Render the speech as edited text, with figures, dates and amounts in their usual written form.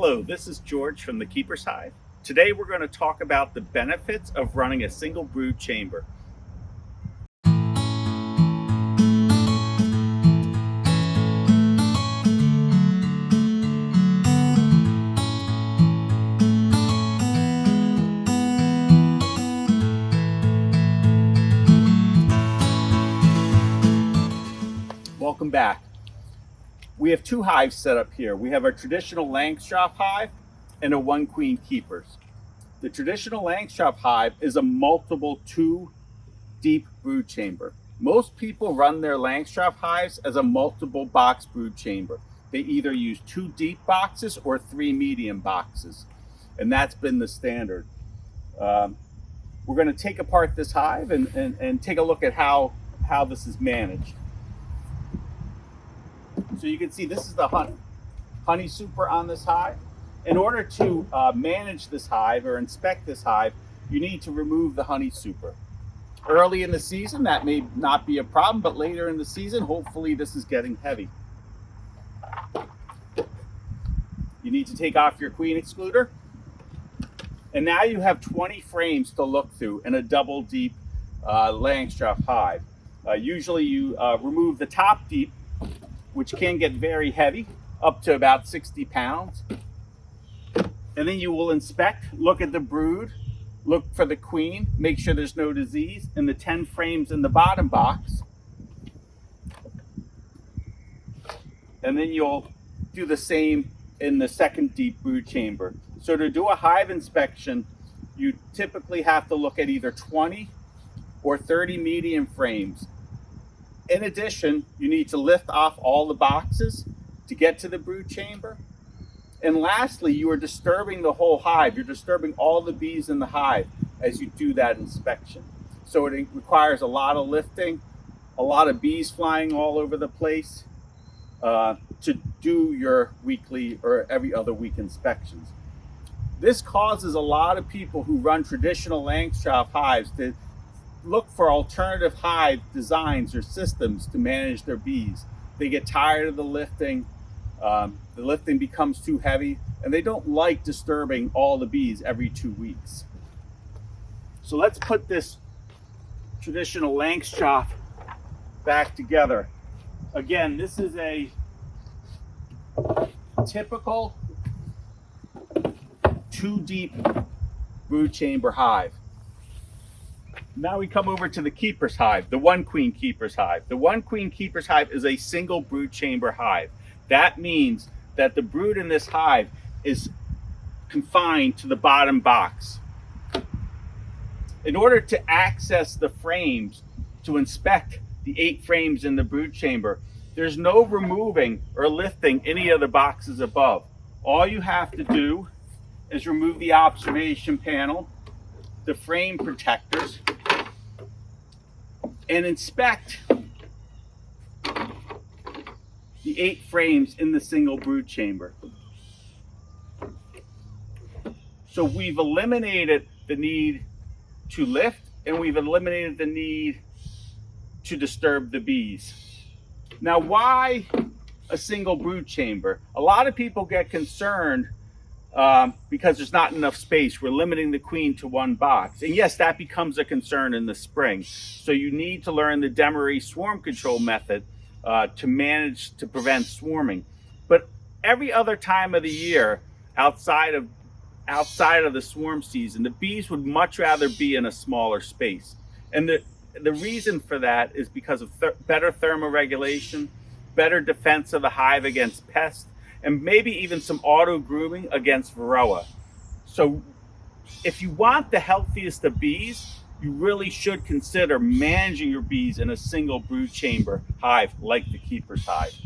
Hello, this is George from the Keeper's Hive. Today we're going to talk about the benefits of running a single brood chamber. Welcome back. We have two hives set up here. We have our traditional Langstroth hive and a one queen keepers. The traditional Langstroth hive is a multiple 2 deep brood chamber. Most people run their Langstroth hives as a multiple box brood chamber. They either use 2 deep boxes or 3 medium boxes, and that's been the standard. We're going to take apart this hive and take a look at how this is managed. So you can see this is the honey super on this hive. In order to manage this hive or inspect this hive, you need to remove the honey super. Early in the season, that may not be a problem, but later in the season, hopefully this is getting heavy. You need to take off your queen excluder. And now you have 20 frames to look through in a double deep Langstroth hive. Usually you remove the top deep, which can get very heavy, up to about 60 pounds. And then you will inspect, look at the brood, look for the queen, make sure there's no disease, and the 10 frames in the bottom box. And then you'll do the same in the second deep brood chamber. So to do a hive inspection, you typically have to look at either 20 or 30 medium frames. In addition, you need to lift off all the boxes to get to the brood chamber. And lastly, you are disturbing the whole hive. You're disturbing all the bees in the hive as you do that inspection. So it requires a lot of lifting, a lot of bees flying all over the place to do your weekly or every other week inspections. This causes a lot of people who run traditional Langstroth hives to look for alternative hive designs or systems to manage their bees. They get tired of the lifting. The lifting becomes too heavy, and they don't like disturbing all the bees every 2 weeks. So let's put this traditional Langstroth back together. Again, this is a typical 2 deep brood chamber hive. Now we come over to the keeper's hive, the one queen keeper's hive. The one queen keeper's hive is a single brood chamber hive. That means that the brood in this hive is confined to the bottom box. In order to access the frames to inspect the 8 frames in the brood chamber, there's no removing or lifting any of the boxes above. All you have to do is remove the observation panel, the frame protectors, and inspect the 8 frames in the single brood chamber. So we've eliminated the need to lift, and we've eliminated the need to disturb the bees. Now, why a single brood chamber? A lot of people get concerned because there's not enough space. We're limiting the queen to 1 box. And yes, that becomes a concern in the spring. So you need to learn the Demery swarm control method to prevent swarming. But every other time of the year, outside of the swarm season, the bees would much rather be in a smaller space. And the reason for that is because of better thermoregulation, better defense of the hive against pests, and maybe even some auto grooming against varroa. So if you want the healthiest of bees, you really should consider managing your bees in a single brood chamber hive like the keeper's hive.